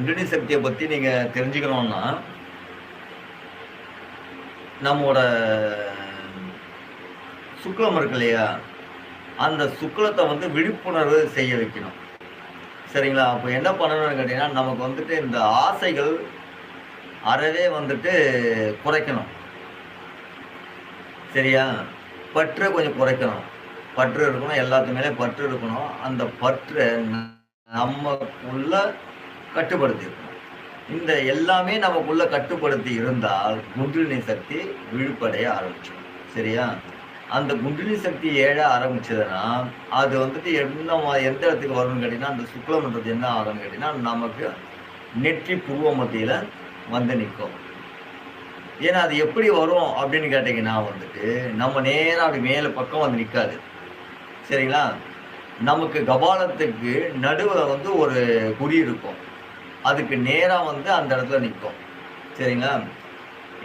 குண்டலினி சக்தியை பற்றி நீங்கள் தெரிஞ்சுக்கணுன்னா நம்மோட சுக்லம் இருக்கு இல்லையா, அந்த சுக்லத்தை வந்து விழிப்புணர்வு செய்ய வைக்கணும். சரிங்களா? அப்போ என்ன பண்ணணும்னு கேட்டிங்கன்னா, நமக்கு வந்துட்டு இந்த ஆசைகள் அறவே வந்துட்டு குறைக்கணும். சரியா? பற்று கொஞ்சம் குறைக்கணும். பற்று இருக்கணும், எல்லாத்து மேலே பற்று இருக்கணும். அந்த பற்றை நமக்குள்ள கட்டுப்படுத்தி இருக்கணும். இந்த எல்லாமே நமக்குள்ள கட்டுப்படுத்தி இருந்தால் குண்டலினி சக்தி விழிப்படைய ஆரம்பிச்சிடும். சரியா? அந்த குண்டலினி சக்தி ஏழ ஆரம்பிச்சதுன்னா அது வந்துட்டு எந்த இடத்துக்கு வரும்னு கேட்டிங்கன்னா, அந்த சுக்லம்ன்றது என்ன ஆகும்னு கேட்டிங்கன்னா, நமக்கு நெற்றி புருவ மத்தியில் வந்து நிற்கும். ஏன்னா அது எப்படி வரும் அப்படின்னு கேட்டிங்கன்னா வந்துட்டு, நம்ம நேராக அப்படி மேலே பக்கம் வந்து நிற்காது. சரிங்களா? நமக்கு கபாலத்துக்கு நடுவில் வந்து ஒரு குறி இருக்கும். அதுக்கு நேராக வந்து அந்த இடத்துல நிற்கும். சரிங்களா?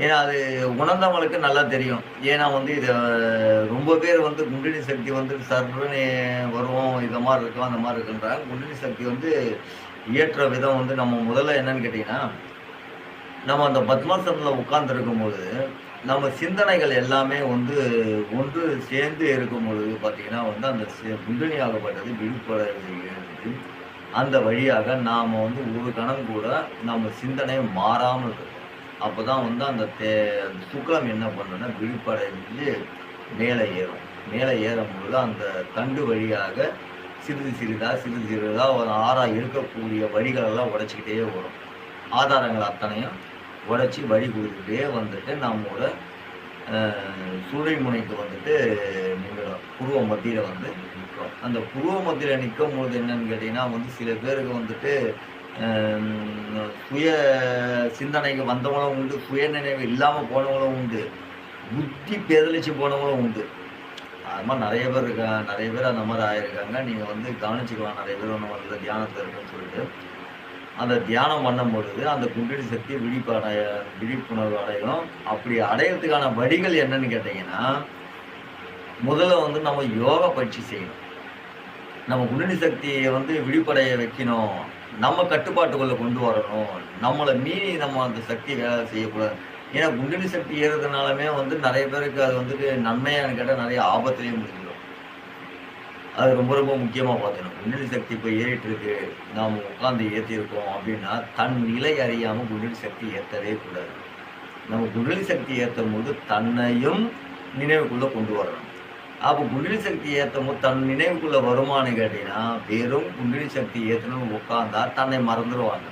ஏன்னா அது உணர்ந்தவங்களுக்கு நல்லா தெரியும். ஏன்னா வந்து இதை ரொம்ப பேர் வந்து குண்டலினி சக்தி வந்து சர்ன்னு வரும், இதை மாதிரி இருக்கும், அந்த மாதிரி இருக்குன்றாங்க. குண்டலினி சக்தி வந்து இயற்ற விதம் வந்து நம்ம முதல்ல என்னன்னு கேட்டிங்கன்னா, நம்ம அந்த பத்மாசனத்தில் உட்கார்ந்துருக்கும்போது நம்ம சிந்தனைகள் எல்லாமே வந்து ஒன்று சேர்ந்து இருக்கும் பொழுது பார்த்தீங்கன்னா வந்து அந்த குண்டலினி ஆகப்பட்டது விழிப்படைகிறது. அந்த வழியாக நாம் வந்து ஒரு கணம் கூட நம்ம சிந்தனை மாறாமல் இருக்கும். அப்போ தான் வந்து அந்த சுக்லம் என்ன பண்ணுன்னா விழிப்படைஞ்சு மேலே ஏறும். மேலே ஏறும்பொழுது அந்த தண்டு வழியாக சிறிது சிறிதாக ஒரு ஆறாக இருக்கக்கூடிய வழிகளெல்லாம் உடைச்சிக்கிட்டே வரும். ஆதாரங்கள் அத்தனையும் உடைச்சி வழி கொடுத்துட்டே வந்துட்டு நம்மளோட சுழை முனைக்கு வந்துட்டு நிற்கிறோம். புருவ மத்தியில் வந்து நிற்கிறோம். அந்த புருவ மத்தியில் நிற்கும் போது என்னன்னு கேட்டிங்கன்னா வந்து சில பேருக்கு வந்துட்டு சுய சிந்தனைக்கு வந்தவங்களும் உண்டு, சுய நினைவு இல்லாமல் போனவங்களும் உண்டு, புத்தி பேதலிச்சு போனவங்களும் உண்டு. அது மாதிரி நிறைய பேர் இருக்காங்க. நிறைய பேர் அந்த மாதிரி ஆகியிருக்காங்க. நீங்கள் வந்து கவனிச்சுக்கலாம். நிறைய பேர் ஒன்று வந்து தியானத்தில் இருக்குன்னு சொல்லிட்டு அந்த தியானம் பண்ணும்பொழுது அந்த குண்டலினி சக்தி விழிப்புணர்வு அடையும். அப்படி அடையிறதுக்கான வழிகள் என்னன்னு கேட்டிங்கன்னா, முதல்ல வந்து நம்ம யோகா பயிற்சி செய்யணும். நம்ம குண்டலினி சக்தியை வந்து விழிப்படைய வைக்கணும், நம்ம கட்டுப்பாட்டுக்குள்ளே கொண்டு வரணும். நம்மளை மீறி நம்ம அந்த சக்தி வேலை செய்யக்கூடாது. ஏன்னா குண்டலினி சக்தி ஏறுறதுனாலுமே வந்து நிறைய பேருக்கு அது வந்துட்டு நன்மையானு கேட்டால் நிறைய ஆபத்துலேயும் முடிஞ்சிடும். அது ரொம்ப ரொம்ப முக்கியமாக பார்த்துக்கணும். குண்டலினி சக்தி இப்போ ஏறிட்டு இருக்கு, நாம் உட்காந்து ஏற்றிருக்கோம் அப்படின்னா தன் நிலை அறியாமல் குண்டலினி சக்தி ஏற்றவே கூடாது. நம்ம குண்டலினி சக்தி ஏற்றும் போது தன்னையும் நினைவுக்குள்ளே கொண்டு வரணும். அப்போ குண்டலினி சக்தி ஏற்றும் போது தன் நினைவுக்குள்ளே வருமானு கேட்டிங்கன்னா, வெறும் குண்டலினி சக்தி ஏற்றணும்னு உட்காந்தா தன்னை மறந்துடுவாங்க.